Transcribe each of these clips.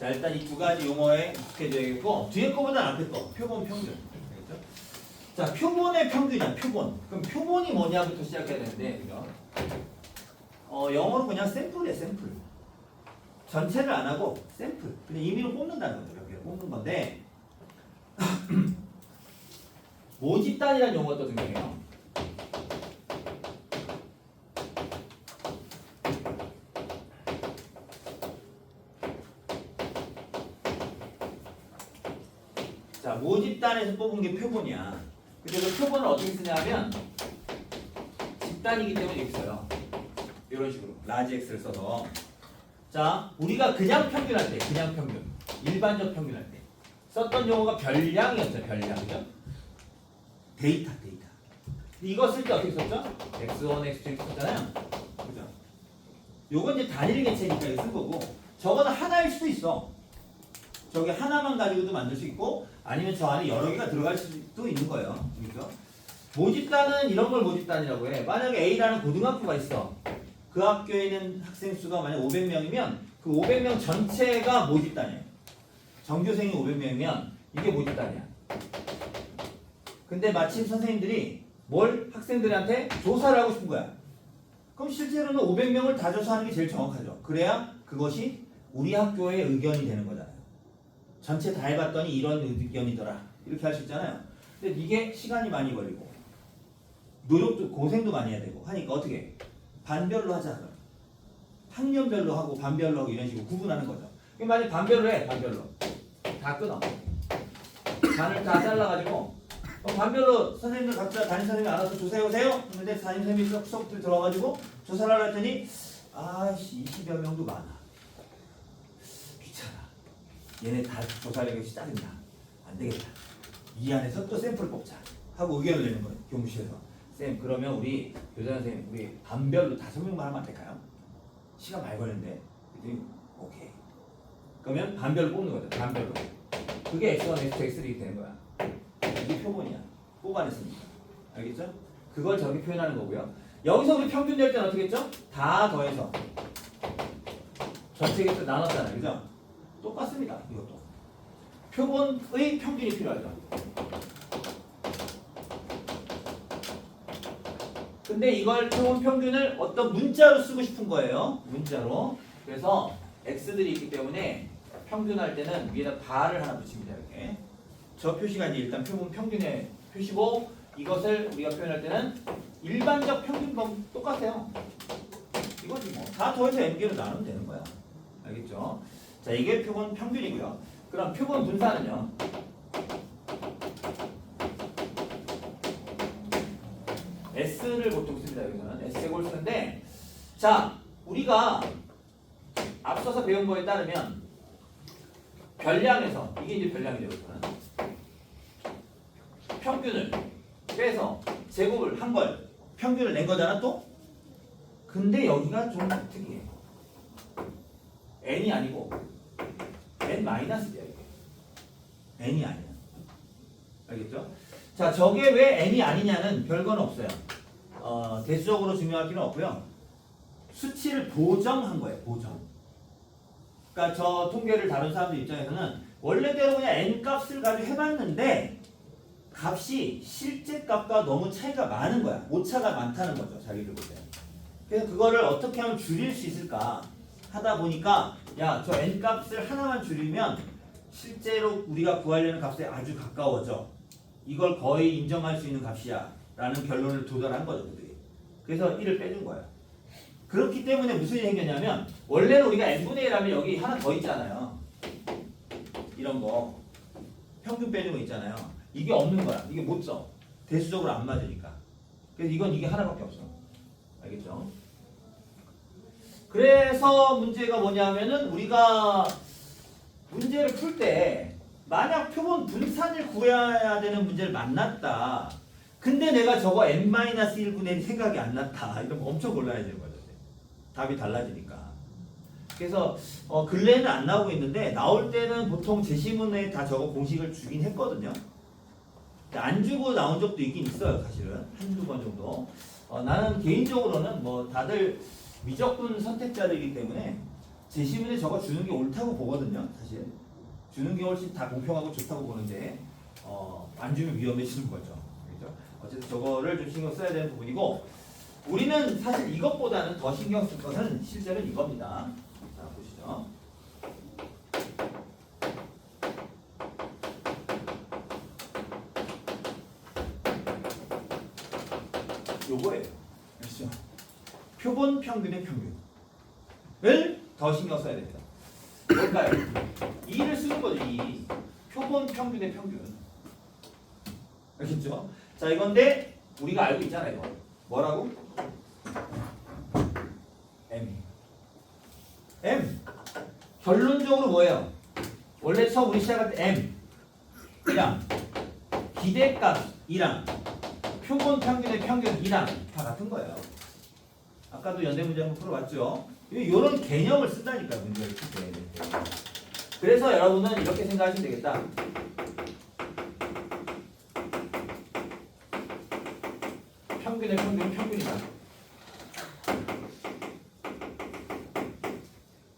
자, 일단 이 두 가지 용어에 익숙해져야겠고, 뒤에 거보다 앞에 거. 표본, 평균. 알겠죠? 자, 표본의 평균이야, 표본. 그럼 표본이 뭐냐부터 시작해야 되는데, 그죠? 영어로 그냥 샘플이야, 샘플. 전체를 안 하고 샘플. 그냥 임의로 뽑는다는 거죠. 몇 개를 뽑는 건데, 모집단이라는 용어가 또 등장해요. 자, 모집단에서 뽑은 게 표본이야. 그래서 표본을 어떻게 쓰냐면 집단이기 때문에 이렇게 써요. 이런 식으로 라지 X를 써서. 자, 우리가 그냥 평균할 때, 그냥 평균, 일반적 평균할 때 썼던 용어가 별량이었죠. 별량. 그죠? 데이터. 이거 쓸 때 어떻게 썼죠? X1, X2 썼잖아요. 그죠? 요건 이제 단일 개체니까 이거 쓴 거고, 저거는 하나일 수도 있어. 저게 하나만 가지고도 만들 수 있고, 아니면 저 안에 여러 개가 들어갈 수도 있는 거예요. 그죠? 모집단은 이런 걸 모집단이라고 해. 만약에 A라는 고등학교가 있어. 그 학교에 있는 학생 수가 만약 500명이면 그 500명 전체가 모집단이에요. 전교생이 500명이면 이게 모집단이야. 근데 마침 선생님들이 뭘 학생들한테 조사를 하고 싶은 거야. 그럼 실제로는 500명을 다 조사하는 게 제일 정확하죠. 그래야 그것이 우리 학교의 의견이 되는 거잖아요. 전체 다 해봤더니 이런 의견이더라. 이렇게 할 수 있잖아요. 근데 이게 시간이 많이 걸리고 노력도 고생도 많이 해야 되고 하니까 어떻게 반별로 하자. 학년별로 하고 반별로 하고 이런 식으로 구분하는 거죠. 그럼 만약 반별로 해. 반별로 다 끊어. 반을 다 잘라가지고 반별로 선생님들 각자 담임 선생님이 알아서 조사해오세요. 근데 담임 선생님이 수업들 들어와가지고 조사를 하려 했더니 아씨 20여 명도 많아. 귀찮아. 얘네 다 조사하려고 짜증나. 안 되겠다. 이 안에서 또 샘플 뽑자 하고 의견을 내는 거예요. 교무실에서. 쌤, 그러면 우리 교장 선생님 우리 반별로 5명만 하면 안 될까요? 시간 많이 걸리는데. 그랬더니 오케이. 그러면 반별로 뽑는 거죠. 반별로. 그게 X1, X2, X3 이렇게 되는 거야. 이게 표본이야. 뽑아냈으니까. 알겠죠? 그걸 저렇게 표현하는 거고요. 여기서 우리 평균 낼 때는 어떻게 했죠? 다 더해서 전체 객수 나눴잖아요. 그죠? 똑같습니다. 이것도. 표본의 평균이 필요하죠. 근데 이걸 표본 평균을 어떤 문자로 쓰고 싶은 거예요. 문자로. 그래서 x들이 있기 때문에 평균할 때는 위에다 바를 하나 붙입니다. 이렇게. 저 표시가 이제 일단 표본 평균의 표시고, 이것을 우리가 표현할 때는 일반적 평균과 똑같아요. 이거지 뭐. 다 더해서 n개로 나누면 되는 거야. 알겠죠? 자, 이게 표본 평균이고요. 그럼 표본 분산은요. S를 보통 씁니다. 여기서는 S제곱을 쓰는데, 자, 우리가 앞서서 배운 거에 따르면 별량에서, 이게 이제 별량이죠. 여기서는 평균을 빼서 제곱을 한 걸 평균을 낸 거잖아 또. 근데 여기가 좀 특이해. n이 아니고 n-야 이게. n이 아니야. 알겠죠? 자, 저게 왜 n이 아니냐는 별건 없어요. 대수적으로 중요할 필요는 없고요. 수치를 보정한 거예요. 보정. 그러니까 저 통계를 다룬 사람들 입장에서는 원래대로 그냥 n 값을 가지고 해봤는데 값이 실제 값과 너무 차이가 많은 거야. 오차가 많다는 거죠. 자기들 볼 때. 그래서 그거를 어떻게 하면 줄일 수 있을까 하다 보니까, 야, 저 n 값을 하나만 줄이면 실제로 우리가 구하려는 값에 아주 가까워져. 이걸 거의 인정할 수 있는 값이야 라는 결론을 도달한 거죠. 그들이. 그래서 1을 빼준 거예요. 그렇기 때문에 무슨 일이 생겼냐면, 원래는 우리가 n분의 1 하면 여기 하나 더 있잖아요. 이런 거 평균 빼준 거 있잖아요. 이게 없는 거야. 이게 못 써. 대수적으로 안 맞으니까. 그래서 이게 하나밖에 없어. 알겠죠? 그래서 문제가 뭐냐면은, 우리가 문제를 풀 때 만약 표본 분산을 구해야 되는 문제를 만났다. 근데 내가 저거 n-1분의 1이 생각이 안 났다. 이러면 엄청 곤란해지는 거죠. 답이 달라지니까. 그래서 근래에는 안 나오고 있는데, 나올 때는 보통 제시문에 다 저거 공식을 주긴 했거든요. 안 주고 나온 적도 있긴 있어요. 사실은 한두 번 정도. 나는 개인적으로는 뭐 다들 미적분 선택자들이기 때문에 제시문에 저거 주는 게 옳다고 보거든요. 사실 주는 게 훨씬 다 공평하고 좋다고 보는데 안 주면 위험해지는 거죠. 그렇죠? 어쨌든 저거를 좀 신경 써야 되는 부분이고 우리는 사실 이것보다는 더 신경 쓸 것은 실제로 이겁니다. 자 보시죠. 요거예요. 그렇죠? 표본 평균의 평균을 더 신경 써야 됩니다. 뭘까요? 2를 쓰는 거죠. 2. 표본 평균의 평균. 알겠죠? 자 이건데 우리가 알고 있잖아요. 이거. 뭐라고? M. M. 결론적으로 뭐예요? 원래 처음 우리 시작할 때 M이랑 기대값이랑 표본 평균의 평균이랑 다 같은 거예요. 아까도 연대 문제 한번 풀어봤죠? 이런 개념을 쓴다니까 문제를 풀 때. 그래서 여러분은 이렇게 생각하시면 되겠다. 평균의 평균은 평균이다.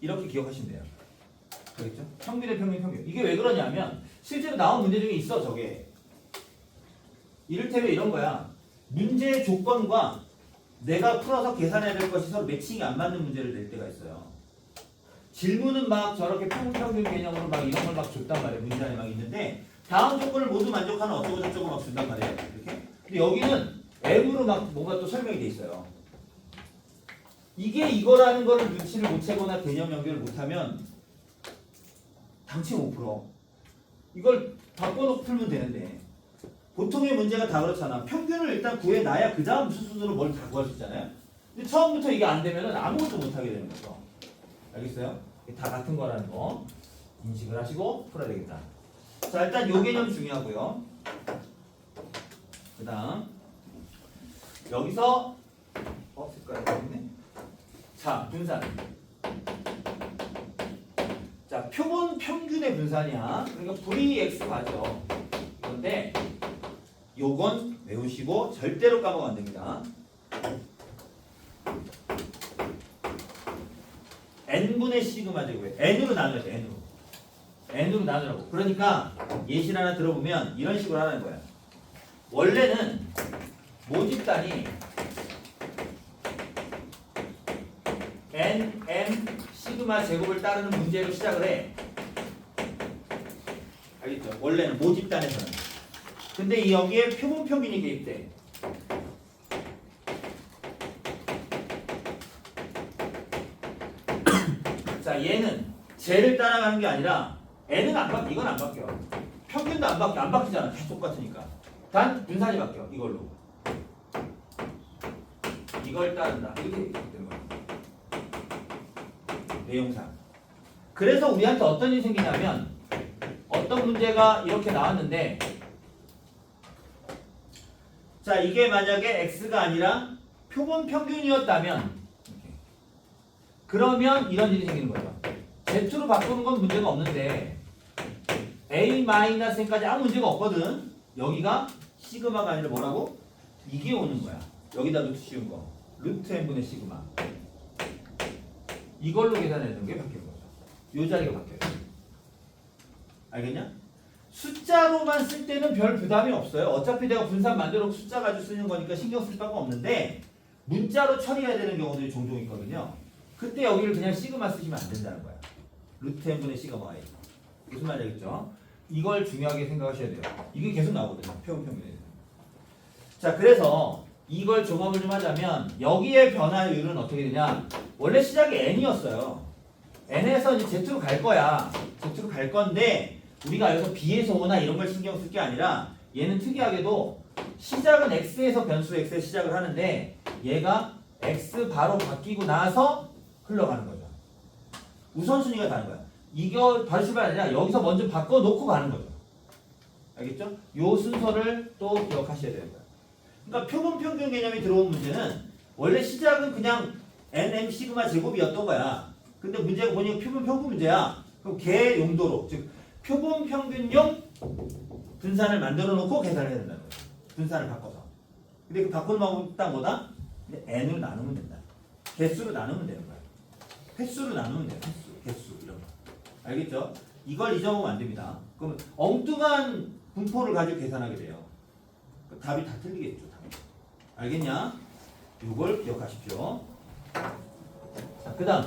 이렇게 기억하시면 돼요. 그렇죠? 평균의 평균 평균. 이게 왜 그러냐면 실제로 나온 문제 중에 있어 저게. 이를테면 이런 거야. 문제의 조건과 내가 풀어서 계산해야 될 것이 서로 매칭이 안 맞는 문제를 낼 때가 있어요. 질문은 막 저렇게 평균 개념으로 막 이런 걸 막 줬단 말이에요. 문제 안에 막 있는데 다음 조건을 모두 만족하는 어쩌고 저쩌고 막 준단 말이에요. 이렇게. 근데 여기는 M으로 막 뭔가 또 설명이 돼 있어요. 이게 이거라는 거를 눈치를 못 채거나 개념 연결을 못하면 당최 못 풀어. 이걸 바꿔놓고 풀면 되는데 보통의 문제가 다 그렇잖아. 평균을 일단 구해놔야 그 다음 무슨 순서로 뭘 다 구할 수 있잖아요. 근데 처음부터 이게 안 되면 아무것도 못하게 되는 거죠. 알겠어요? 다 같은 거라는 거 인식을 하시고 풀어야 되겠다. 자 일단 요 개념 중요하고요. 그 다음 여기서 색깔이 있네. 자 분산. 자 표본 평균의 분산이야. 그러니까 VX 맞죠. 그런데 요건 외우시고 절대로 까먹으면 안 됩니다. n분의 시그마 제곱에 n으로 나눠야 돼. n으로. n으로 나누라고. 그러니까 예시를 하나 들어보면 이런 식으로 하는 거야. 원래는 모집단이 n, m, 시그마 제곱을 따르는 문제로 시작을 해. 알겠죠? 원래는 모집단에서는. 근데 여기에 표본 평균이 개입돼. 자, 얘는 쟤를 따라가는 게 아니라 n은 안 바뀌어. 이건 안 바뀌어. 평균도 안 바뀌어. 안 바뀌잖아. 다 똑같으니까. 단 분산이 바뀌어. 이걸로. 이걸 따른다. 이렇게 되는 거야. 내용상. 그래서 우리한테 어떤 일이 생기냐면 어떤 문제가 이렇게 나왔는데 자 이게 만약에 x가 아니라 표본 평균이었다면 이렇게. 그러면 이런 일이 생기는 거죠. z로 바꾸는 건 문제가 없는데 a-n까지 아무 문제가 없거든. 여기가 시그마가 아니라 뭐라고? 이게 오는 거야. 여기다 루트 씌운 거. 루트 n분의 시그마. 이걸로 계산해주는 게 바뀌는 거죠. 이 자리가 바뀌어요. 알겠냐? 숫자로만 쓸 때는 별 부담이 없어요. 어차피 내가 분산 만들어 숫자 가지고 쓰는 거니까 신경 쓸 바가 없는데 문자로 처리해야 되는 경우들이 종종 있거든요. 그때 여기를 그냥 시그마 쓰시면 안 된다는 거야. 루트 n분의 시그마 y. 무슨 말인지 알겠죠? 이걸 중요하게 생각하셔야 돼요. 이게 계속 나오거든요. 표본 평균에. 자, 그래서 이걸 종합을 좀 하자면 여기에 변화율은 어떻게 되냐? 원래 시작이 n이었어요. n에서 이제 z로 갈 거야. z로 갈 건데 우리가 여기서 b에서 오나 이런 걸 신경 쓸 게 아니라 얘는 특이하게도 시작은 x에서 변수 x에 시작을 하는데 얘가 x 바로 바뀌고 나서 흘러가는 거죠. 우선순위가 다른 거야. 이거 바로 출발 아니라 여기서 먼저 바꿔놓고 가는 거죠. 알겠죠? 요 순서를 또 기억하셔야 되는 거야. 그러니까 표본 평균 개념이 들어온 문제는 원래 시작은 그냥 nm 시그마 제곱이었던 거야. 근데 문제가 보니까 표본 평균 문제야. 그럼 걔 용도로 즉 표본 평균용 분산을 만들어 놓고 계산을 해야 된다는 거야. 분산을 바꿔서. 근데 그 바꾸는 방법이 딱 뭐다? n으로 나누면 된다. 개수로 나누면 되는 거야. 횟수로 나누면 돼요. 개수 이런 거. 알겠죠? 이걸 잊어보면 안 됩니다. 그러면 엉뚱한 분포를 가지고 계산하게 돼요. 답이 다 틀리겠죠. 답이. 알겠냐? 이걸 기억하십시오. 자, 그 다음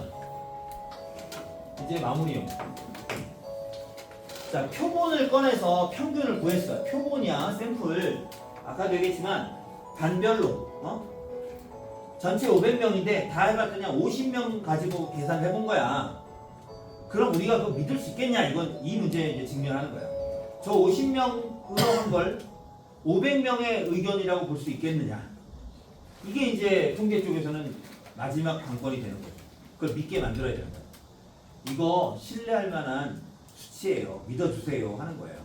이제 마무리용. 자, 표본을 꺼내서 평균을 구했어요. 표본이야, 샘플. 아까도 얘기했지만 반별로 전체 500명인데 다 해봤더니 50명 가지고 계산을 해본 거야. 그럼 우리가 그거 믿을 수 있겠냐? 이건 이 문제에 이제 직면하는 거야. 저 50명으로 한 걸 500명의 의견이라고 볼 수 있겠느냐? 이게 이제 통계 쪽에서는 마지막 관건이 되는 거예요. 그걸 믿게 만들어야 되는 거예요. 이거 신뢰할 만한 수치예요. 믿어주세요 하는 거예요.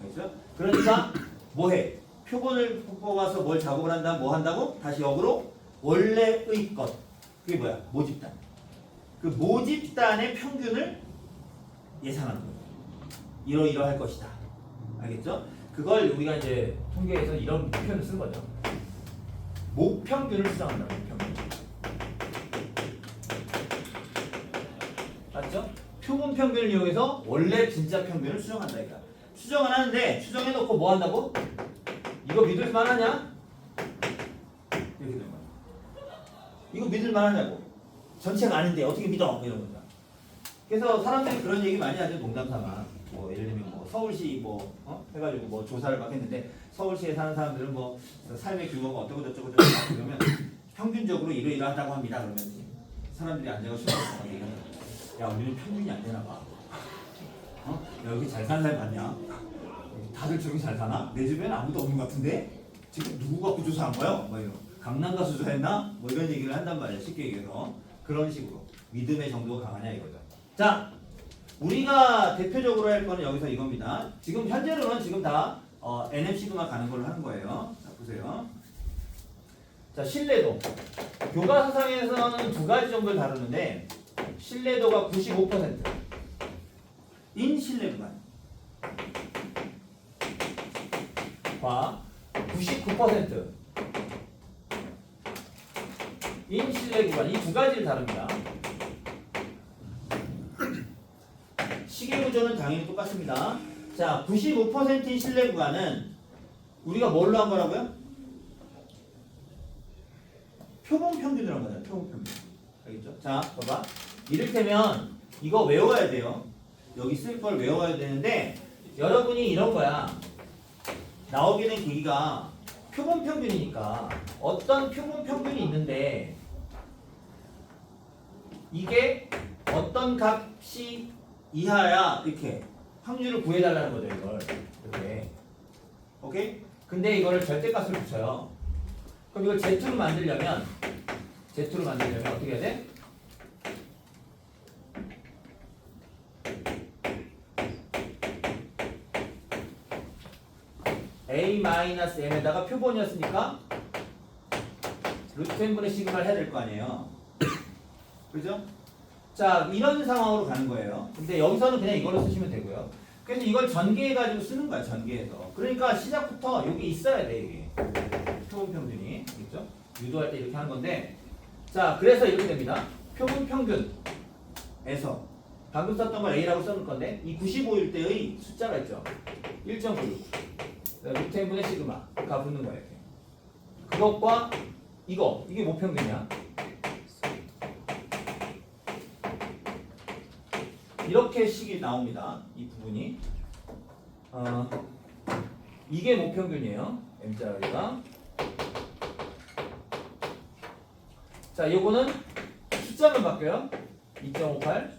알겠죠? 그러니까 뭐해? 표본을 뽑아서 뭘 작업을 한다면 뭐 한다고? 다시 역으로 원래의 것. 그게 뭐야? 모집단. 그 모집단의 평균을 예상하는 거예요. 이러이러할 것이다. 알겠죠? 그걸 우리가 이제 통계에서 이런 표현을 쓴 거죠. 목평균을 수정한다. 목평균. 맞죠? 표본 평균을 이용해서 원래 진짜 평균을 수정한다. 그러니까 수정을 하는데 수정해놓고 뭐 한다고? 이거 믿을 만하냐? 이렇게 되는 거야. 이거 믿을 만하냐고. 전체가 아닌데 어떻게 믿어? 이런 거죠. 그래서 사람들이 그런 얘기 많이 하죠. 농담삼아. 뭐 예를 들면 뭐 서울시 해가지고 뭐 조사를 막 했는데 서울시에 사는 사람들은 뭐 삶의 규모가 어쩌고 저쩌고 저쩌고 그러면 평균적으로 이러이러하다고 합니다. 그러면 사람들이 앉아서 수업을 얘기하는 거야. 야, 우리는 평균이 안 되나 봐. 야, 여기 잘 사는 사람 봤냐? 다들 저기 잘 사나? 내 주변에 아무도 없는 것 같은데? 지금 누구 갖고 조사한 거야? 뭐 이런. 강남 가서 조사했나? 뭐 이런 얘기를 한단 말이야. 쉽게 얘기해서. 그런 식으로. 믿음의 정도가 강하냐 이거죠. 자, 우리가 대표적으로 할 거는 여기서 이겁니다. 지금 현재로는 지금 다 NM 시그마 가는 걸로 하는 거예요. 자, 보세요. 자, 신뢰도. 교과서상에서는 두 가지 정도를 다루는데 신뢰도가 95%. 인 신뢰 구간. 과 99%. 인 신뢰 구간. 이 두 가지를 다룹니다. 시계 구조는 당연히 똑같습니다. 자, 95%인 신뢰 구간은 우리가 뭘로 한 거라고요? 표본 평균으로 한 거잖아요. 표본 평균. 알겠죠? 자, 봐봐. 이를테면 이거 외워야 돼요. 여기 쓸 걸 외워야 되는데 여러분이 이런 거야. 나오게 된 계기가 표본 평균이니까 어떤 표본 평균이 있는데 이게 어떤 값이 이하야 이렇게 확률을 구해달라는 거죠. 이걸 이렇게. 오케이? 근데 이거를 절대값을 붙여요. 그럼 이걸 Z로 만들려면 어떻게 해야 돼? A-M에다가 표본이었으니까 루트 n분의 시그마를 해야 될 거 아니에요. 그죠? 자, 이런 상황으로 가는 거예요. 근데 여기서는 그냥 이걸로 쓰시면 되고요. 그래서 이걸 전개해가지고 쓰는 거야, 전개해서. 그러니까 시작부터 여기 있어야 돼, 이게. 표본 평균이. 그죠? 유도할 때 이렇게 하는 건데. 자, 그래서 이렇게 됩니다. 표본 평균에서 방금 썼던 걸 A라고 써놓을 건데, 이 95일 때의 숫자가 있죠. 1.96. 루트 n분의 시그마가 붙는 거예요. 이렇게. 그것과 이게 뭐 평균이야? 이렇게 식이 나옵니다. 이 부분이. 이게 목평균이에요. M자리가. 자, 요거는 숫자만 바뀌어요. 2.58.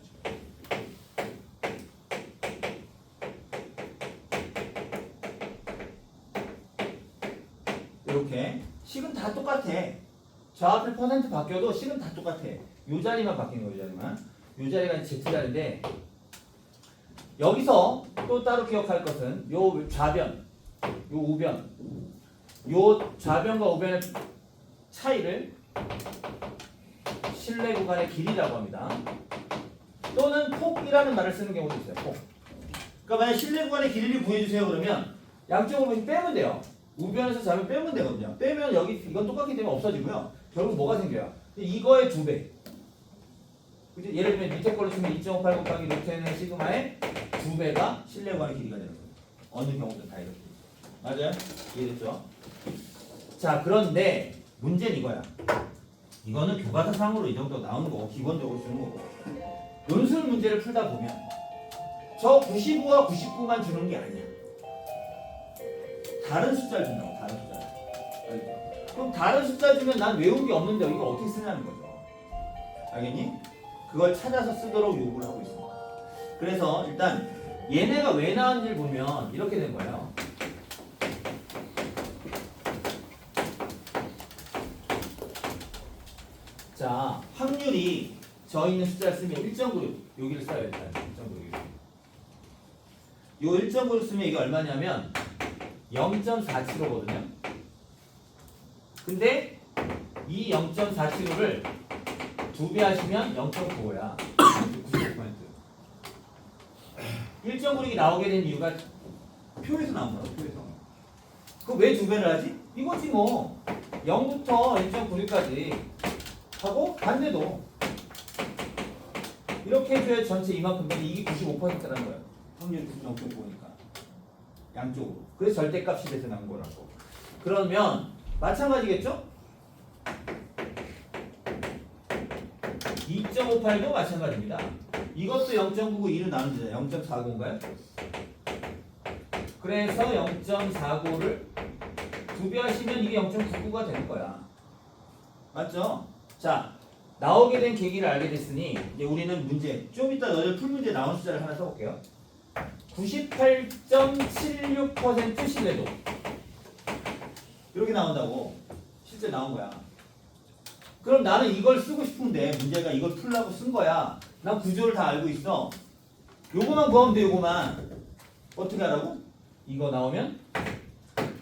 이렇게. 식은 다 똑같아. 저 앞에 퍼센트 바뀌어도 식은 다 똑같아. 요 자리만 바뀌는 거예요. 요 자리만. 요 자리가 Z자리인데 여기서 또 따로 기억할 것은 요 좌변, 요 우변, 요 좌변과 우변의 차이를 신뢰 구간의 길이라고 합니다. 또는 폭이라는 말을 쓰는 경우도 있어요. 폭. 그러니까 만약 신뢰 구간의 길이를 구해주세요 그러면 양쪽으로 빼면 돼요. 우변에서 좌변 빼면 되거든요. 빼면 여기 이건 똑같기 때문에 없어지고요. 결국 뭐가 생겨요? 이거의 2배. 그죠? 예를 들면 밑에 걸로 치면 2.58 곱하기 루트n의 시그마의 2배가 실내 구간의 길이가 되는 거예요. 어느 경우든 다 이렇게. 맞아요? 이해됐죠? 자, 그런데 문제는 이거야. 이거는 교과서상으로 이 정도 나오는 거고 기본적으로 주는 거고. 논술 문제를 풀다 보면 저 95와 99만 주는 게 아니야. 다른 숫자를 준다고. 다른 숫자를. 알겠죠? 그럼 다른 숫자 주면 난 외운 게 없는데 이걸 어떻게 쓰냐는 거죠. 알겠니? 그걸 찾아서 쓰도록 요구를 하고 있습니다. 그래서 일단 얘네가 왜 나왔는지를 보면 이렇게 된 거예요. 자, 확률이 저 있는 숫자를 쓰면 1.96 여기를 써요. 일단 1.96. 요 1.96 쓰면 이게 얼마냐면 0.475거든요. 근데 이 0.475를 2배 하시면 0.95야. 95%. 1.96이 나오게 된 이유가 표에서 나온 거야. 표에서. 그거 왜 2배를 하지? 이거지 뭐. 0부터 1.96까지 하고 반대도 이렇게 해줘야 전체 이만큼 되면 이게 95%라는 거야. 확률 0.95니까 양쪽으로. 그래서 절대값이 돼서 나온 거라고. 그러면 마찬가지겠죠? 2.58도 마찬가지입니다. 이것도 0.99 2로 나누잖아요. 0.40인가요? 그래서 0.49를 2배 하시면 이게 0.99가 되는 거야. 맞죠? 자, 나오게 된 계기를 알게 됐으니 이제 우리는 문제 좀 이따 너희들 풀 문제 나온 숫자를 하나 써볼게요. 98.76% 신뢰도 이렇게 나온다고. 실제 나온 거야. 그럼 나는 이걸 쓰고 싶은데 문제가 이걸 풀려고 쓴 거야. 난 구조를 다 알고 있어. 요거만 구하면 돼. 요거만 어떻게 하라고? 이거 나오면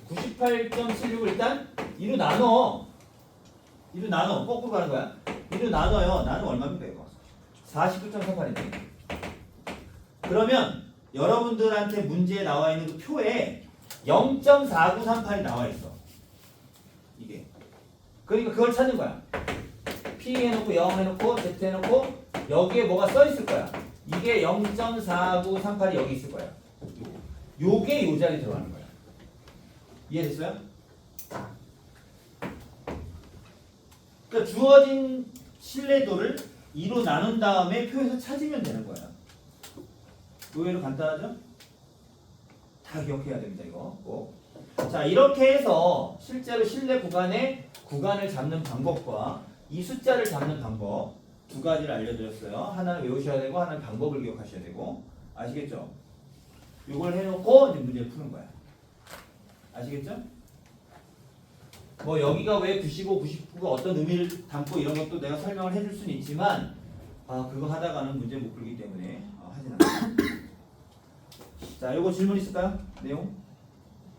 98.76을 일단 2로 나눠. 2로 나눠. 거꾸로 가는 거야. 2로 나눠요. 나는 얼마면 돼요? 49.38인데. 그러면 여러분들한테 문제에 나와 있는 그 표에 0.4938이 나와 있어. 이게. 그러니까 그걸 찾는 거야. P 해놓고 0 해놓고 Z 해놓고 여기에 뭐가 써 있을 거야. 이게 0.4938이 여기 있을 거야. 요게 요 자리에 들어가는 거야. 이해됐어요? 그러니까 주어진 신뢰도를 2로 나눈 다음에 표에서 찾으면 되는 거야. 의외로 간단하죠? 다 기억해야 됩니다. 이거 꼭. 자, 이렇게 해서 실제로 신뢰 구간의 구간을 잡는 방법과 이 숫자를 잡는 방법 두 가지를 알려드렸어요. 하나는 외우셔야 되고 하나는 방법을 기억하셔야 되고. 아시겠죠? 이걸 해놓고 이제 문제를 푸는 거야. 아시겠죠? 뭐 여기가 왜 95, 99가 어떤 의미를 담고 이런 것도 내가 설명을 해줄 수는 있지만 그거 하다가는 문제 못 풀기 때문에 하진 않아요. 자, 요거 질문 있을까요? 내용?